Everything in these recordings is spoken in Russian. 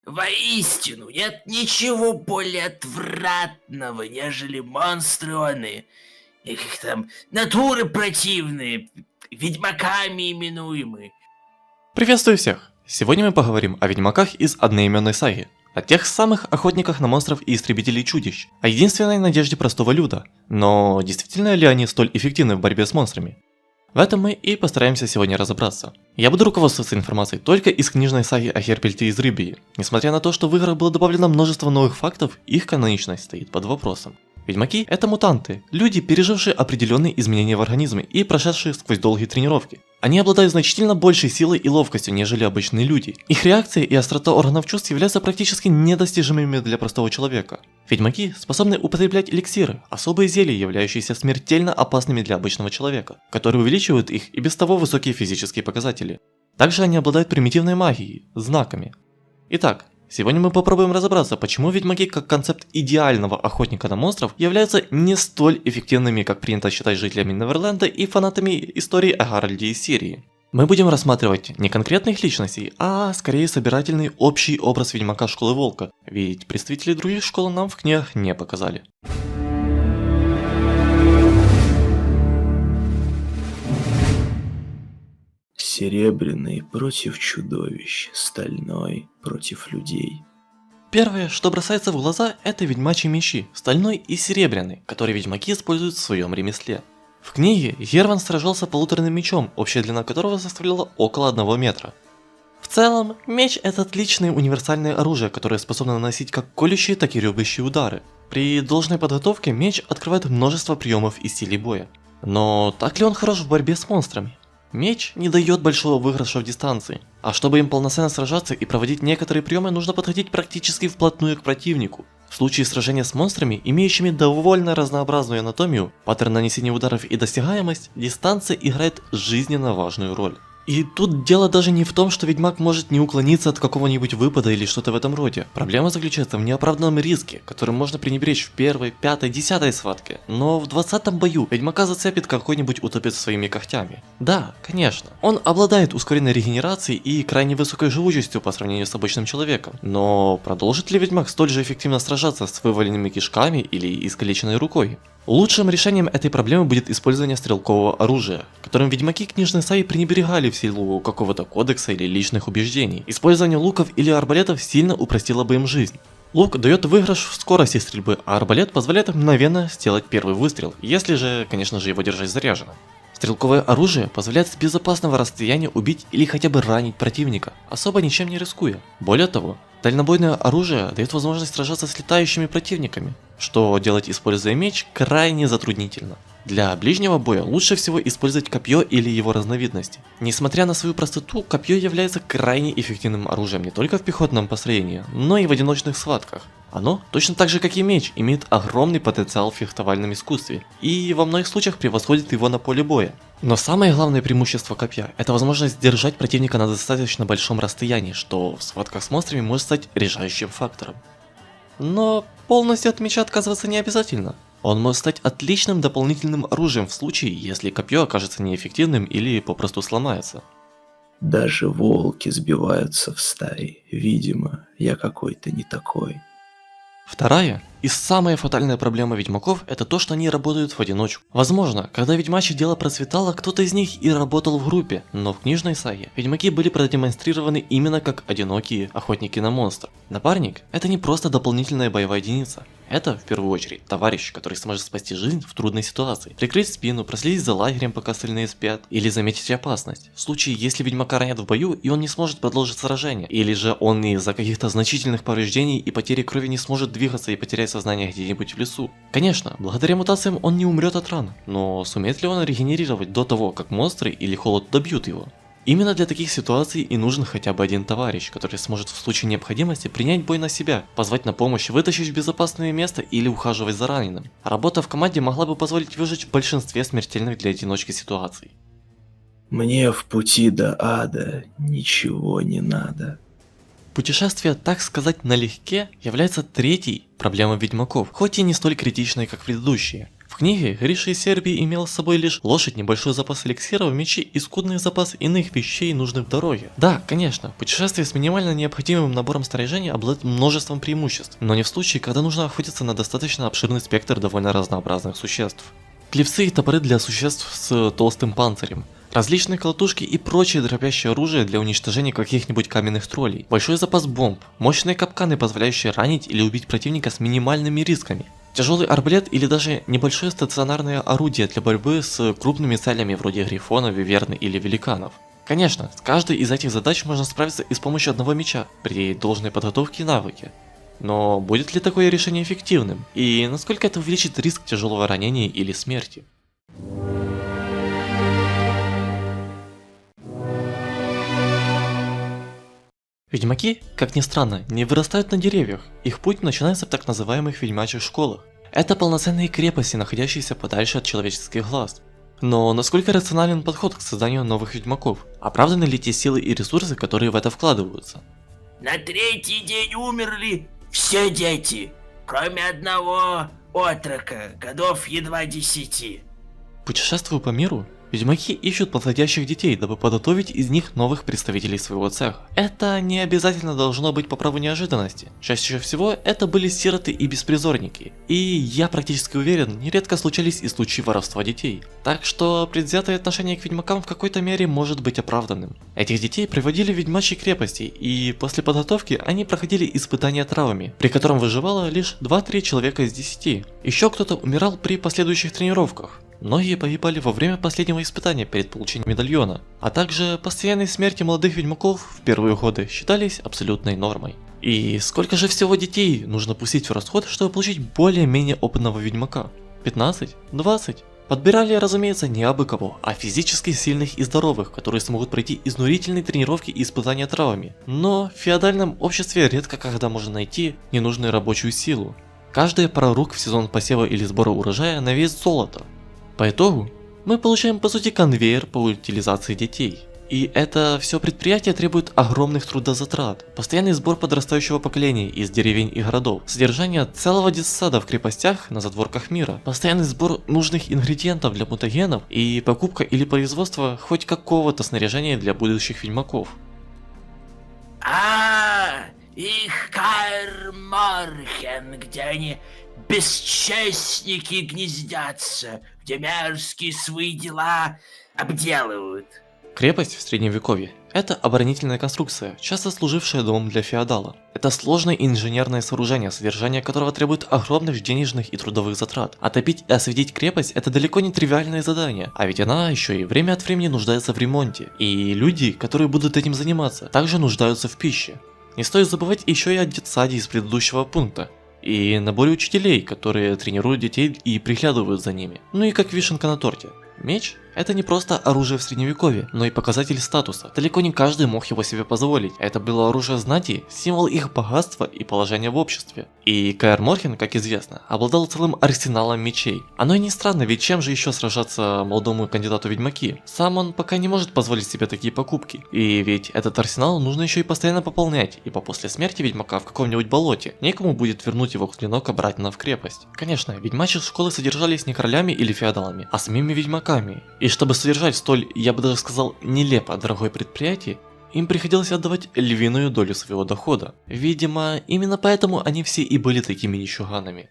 Воистину, нет ничего более отвратного, нежели монстрионы. Их там натуры противные, ведьмаками именуемые. Приветствую всех! Сегодня мы поговорим о ведьмаках из одноименной саги, о тех самых охотниках на монстров и истребителей чудищ, о единственной надежде простого люда. Но действительно ли они столь эффективны в борьбе с монстрами? В этом мы и постараемся сегодня разобраться. Я буду руководствоваться информацией только из книжной саги о Херпельте из Рыбии. Несмотря на то, что в играх было добавлено множество новых фактов, их каноничность стоит под вопросом. Ведьмаки – это мутанты, люди, пережившие определенные изменения в организме и прошедшие сквозь долгие тренировки. Они обладают значительно большей силой и ловкостью, нежели обычные люди. Их реакция и острота органов чувств являются практически недостижимыми для простого человека. Ведьмаки способны употреблять эликсиры, особые зелья, являющиеся смертельно опасными для обычного человека, которые увеличивают их и без того высокие физические показатели. Также они обладают примитивной магией, знаками. Итак, сегодня мы попробуем разобраться, почему ведьмаки как концепт идеального охотника на монстров являются не столь эффективными, как принято считать жителями Неверленда и фанатами истории о Гарольде из серии. Мы будем рассматривать не конкретных личностей, а скорее собирательный общий образ ведьмака Школы Волка, ведь представителей других школ нам в книгах не показали. Серебряный против чудовищ, стальной против людей. Первое, что бросается в глаза, это ведьмачьи мечи, стальной и серебряный, которые ведьмаки используют в своем ремесле. В книге Герван сражался полуторным мечом, общая длина которого составляла около 1 метра. В целом, меч – это отличное универсальное оружие, которое способно наносить как колющие, так и рубящие удары. При должной подготовке меч открывает множество приемов и стилей боя. Но так ли он хорош в борьбе с монстрами? Меч не дает большого выигрыша в дистанции, а чтобы им полноценно сражаться и проводить некоторые приемы, нужно подходить практически вплотную к противнику. В случае сражения с монстрами, имеющими довольно разнообразную анатомию, паттерн нанесения ударов и достигаемость, дистанция играет жизненно важную роль. И тут дело даже не в том, что ведьмак может не уклониться от какого-нибудь выпада или что-то в этом роде. Проблема заключается в неоправданном риске, которым можно пренебречь в первой, пятой, 10-й схватке. Но в 20-м бою ведьмака зацепит какой-нибудь утопец своими когтями. Да, конечно, он обладает ускоренной регенерацией и крайне высокой живучестью по сравнению с обычным человеком. Но продолжит ли ведьмак столь же эффективно сражаться с вываленными кишками или искалеченной рукой? Лучшим решением этой проблемы будет использование стрелкового оружия, которым ведьмаки книжной саги пренебрегали в силу какого-то кодекса или личных убеждений. Использование луков или арбалетов сильно упростило бы им жизнь. Лук дает выигрыш в скорости стрельбы, а арбалет позволяет мгновенно сделать первый выстрел, если же, конечно же, его держать заряженным. Стрелковое оружие позволяет с безопасного расстояния убить или хотя бы ранить противника, особо ничем не рискуя. Более того, дальнобойное оружие дает возможность сражаться с летающими противниками, что делать, используя меч, крайне затруднительно. Для ближнего боя лучше всего использовать копье или его разновидности. Несмотря на свою простоту, копье является крайне эффективным оружием не только в пехотном построении, но и в одиночных схватках. Оно, точно так же как и меч, имеет огромный потенциал в фехтовальном искусстве и во многих случаях превосходит его на поле боя. Но самое главное преимущество копья – это возможность держать противника на достаточно большом расстоянии, что в схватках с монстрами может стать решающим фактором. Но полностью от меча отказываться не обязательно. Он может стать отличным дополнительным оружием в случае, если копье окажется неэффективным или попросту сломается. Даже волки сбиваются в стаи. Видимо, я какой-то не такой. Вторая и самая фатальная проблема ведьмаков – это то, что они работают в одиночку. Возможно, когда ведьмачье дело процветало, кто-то из них и работал в группе, но в книжной саге ведьмаки были продемонстрированы именно как одинокие охотники на монстров. Напарник – это не просто дополнительная боевая единица. Это, в первую очередь, товарищ, который сможет спасти жизнь в трудной ситуации, прикрыть спину, проследить за лагерем, пока остальные спят, или заметить опасность. В случае, если ведьмака ранят в бою, и он не сможет продолжить сражение, или же он из-за каких-то значительных повреждений и потери крови не сможет двигаться и потерять сознание где-нибудь в лесу. Конечно, благодаря мутациям он не умрет от ран, но сумеет ли он регенерировать до того, как монстры или холод добьют его? Именно для таких ситуаций и нужен хотя бы один товарищ, который сможет в случае необходимости принять бой на себя, позвать на помощь, вытащить в безопасное место или ухаживать за раненым. Работа в команде могла бы позволить выжить в большинстве смертельных для одиночки ситуаций. Мне в пути до ада ничего не надо. Путешествие, так сказать, налегке является третьей проблемой ведьмаков, хоть и не столь критичной, как предыдущие. В В книге Гриша из Сербии имел с собой лишь лошадь, небольшой запас эликсиров, мечи и скудный запас иных вещей, нужных в дороге. Да, конечно, путешествие с минимально необходимым набором снаряжения обладает множеством преимуществ, но не в случае, когда нужно охотиться на достаточно обширный спектр довольно разнообразных существ. Клевцы и топоры для существ с толстым панцирем, различные колотушки и прочее дробящее оружие для уничтожения каких-нибудь каменных троллей, большой запас бомб, мощные капканы, позволяющие ранить или убить противника с минимальными рисками, тяжелый арбалет или даже небольшое стационарное орудие для борьбы с крупными целями вроде грифона, виверны или великанов. Конечно, с каждой из этих задач можно справиться и с помощью одного меча, при должной подготовке и навыке. Но будет ли такое решение эффективным? И насколько это увеличит риск тяжелого ранения или смерти? Ведьмаки, как ни странно, не вырастают на деревьях, их путь начинается в так называемых ведьмачьих школах. Это полноценные крепости, находящиеся подальше от человеческих глаз. Но насколько рационален подход к созданию новых ведьмаков? Оправданы ли те силы и ресурсы, которые в это вкладываются? На 3-й день умерли все дети, кроме одного отрока, годов едва 10. Путешествуя по миру, ведьмаки ищут подходящих детей, дабы подготовить из них новых представителей своего цеха. Это не обязательно должно быть по праву неожиданности. Чаще всего это были сироты и беспризорники. И я практически уверен, нередко случались и случаи воровства детей. Так что предвзятое отношение к ведьмакам в какой-то мере может быть оправданным. Этих детей приводили в ведьмачьи крепости, и после подготовки они проходили испытания травами, при котором выживало лишь 2-3 человека из 10. Еще кто-то умирал при последующих тренировках. Многие погибали во время последнего испытания перед получением медальона, а также постоянные смерти молодых ведьмаков в первые годы считались абсолютной нормой. И сколько же всего детей нужно пустить в расход, чтобы получить более-менее опытного ведьмака? 15? 20? Подбирали, разумеется, не абы кого, а физически сильных и здоровых, которые смогут пройти изнурительные тренировки и испытания травами. Но в феодальном обществе редко когда можно найти ненужную рабочую силу. Каждая пара рук в сезон посева или сбора урожая на вес золота. По итогу, мы получаем по сути конвейер по утилизации детей. И это все предприятие требует огромных трудозатрат, постоянный сбор подрастающего поколения из деревень и городов, содержание целого детсада в крепостях на задворках мира, постоянный сбор нужных ингредиентов для мутагенов и покупка или производство хоть какого-то снаряжения для будущих ведьмаков. Их Каэр Морхен, где они бесчестники гнездятся, где мерзкие свои дела обделывают. Крепость в средневековье – это оборонительная конструкция, часто служившая домом для феодала. Это сложное инженерное сооружение, содержание которого требует огромных денежных и трудовых затрат. Отопить и осветить крепость – это далеко не тривиальное задание, а ведь она еще и время от времени нуждается в ремонте. И люди, которые будут этим заниматься, также нуждаются в пище. Не стоит забывать еще и о детсаде из предыдущего пункта. И наборе учителей, которые тренируют детей и приглядывают за ними. Ну и как вишенка на торте. Меч – это не просто оружие в средневековье, но и показатель статуса. Далеко не каждый мог его себе позволить. Это было оружие знати, символ их богатства и положения в обществе. И Каэр Морхен, как известно, обладал целым арсеналом мечей. Оно и не странно, ведь чем же еще сражаться молодому кандидату в ведьмаки? Сам он пока не может позволить себе такие покупки. И ведь этот арсенал нужно еще и постоянно пополнять, ибо после смерти ведьмака в каком-нибудь болоте некому будет вернуть его клинок обратно в крепость. Конечно, ведьмачьи школы содержались не королями или феодалами, а самими ведьмаками. И чтобы содержать столь, я бы даже сказал, нелепо дорогое предприятие, им приходилось отдавать львиную долю своего дохода. Видимо, именно поэтому они все и были такими нищуганами.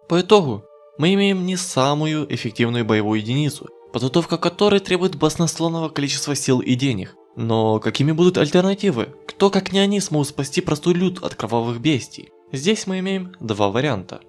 По итогу, мы имеем не самую эффективную боевую единицу, подготовка которой требует баснословного количества сил и денег. Но какими будут альтернативы? Кто как не они смогут спасти простой люд от кровавых бестий? Здесь мы имеем два варианта.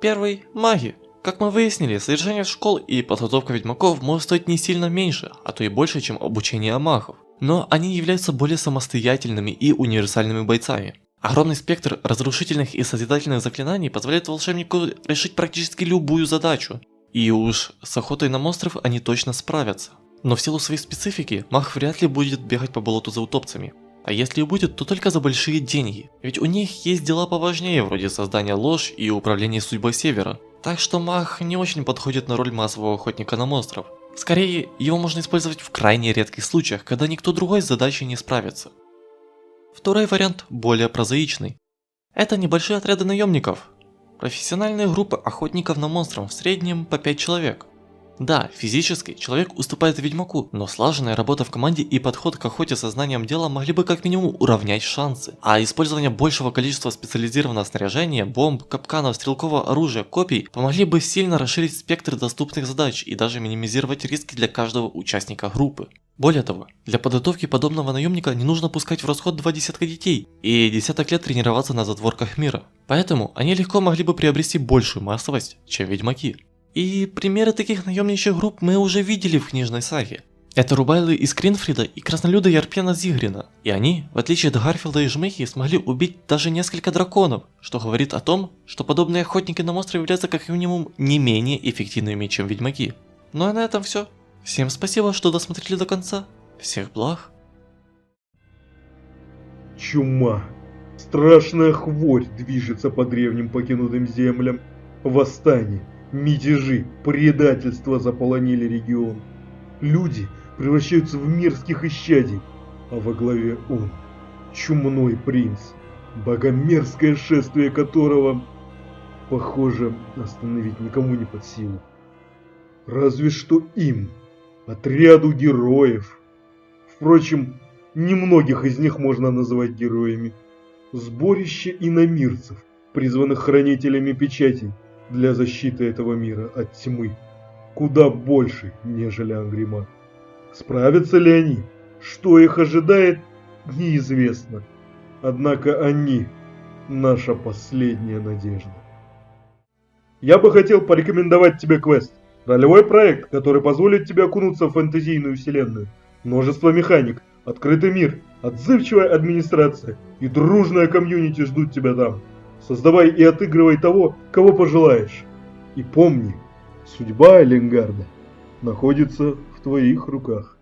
Первый – маги. Как мы выяснили, содержание школ и подготовка ведьмаков может стоить не сильно меньше, а то и больше, чем обучение магов. Но они являются более самостоятельными и универсальными бойцами. Огромный спектр разрушительных и созидательных заклинаний позволяет волшебнику решить практически любую задачу. И уж с охотой на монстров они точно справятся. Но в силу своей специфики, маг вряд ли будет бегать по болоту за утопцами. А если и будет, то только за большие деньги. Ведь у них есть дела поважнее, вроде создания лож и управления судьбой Севера. Так что маг не очень подходит на роль массового охотника на монстров. Скорее, его можно использовать в крайне редких случаях, когда никто другой с задачей не справится. Второй вариант более прозаичный. Это небольшие отряды наемников. Профессиональные группы охотников на монстров, в среднем по 5 человек. Да, физически человек уступает ведьмаку, но слаженная работа в команде и подход к охоте со знанием дела могли бы как минимум уравнять шансы. А использование большего количества специализированного снаряжения, бомб, капканов, стрелкового оружия, копий помогли бы сильно расширить спектр доступных задач и даже минимизировать риски для каждого участника группы. Более того, для подготовки подобного наемника не нужно пускать в расход 2 десятка детей и десяток лет тренироваться на затворках мира. Поэтому они легко могли бы приобрести большую массовость, чем ведьмаки. И примеры таких наемничьих групп мы уже видели в книжной саге. Это Рубайлы из Кринфрида и Краснолюды Ярпена Зигрина. И они, в отличие от Гарфилда и Жмехи, смогли убить даже несколько драконов, что говорит о том, что подобные охотники на монстров являются как минимум не менее эффективными, чем ведьмаки. Ну а на этом все. Всем спасибо, что досмотрели до конца. Всех благ. Чума. Страшная хворь движется по древним покинутым землям. Восстание, мятежи, предательство заполонили регион. Люди превращаются в мерзких исчадий, а во главе он, чумной принц, богомерзкое шествие которого, похоже, остановить никому не под силу. Разве что им, отряду героев. Впрочем, немногих из них можно называть героями. Сборище иномирцев, призванных хранителями печатей для защиты этого мира от тьмы, куда больше, нежели Ангриман. Справятся ли они? Что их ожидает, неизвестно. Однако они – наша последняя надежда. Я бы хотел порекомендовать тебе квест. Ролевой проект, который позволит тебе окунуться в фэнтезийную вселенную. Множество механик, открытый мир, отзывчивая администрация и дружная комьюнити ждут тебя там. Создавай и отыгрывай того, кого пожелаешь. И помни, судьба Эленгарда находится в твоих руках.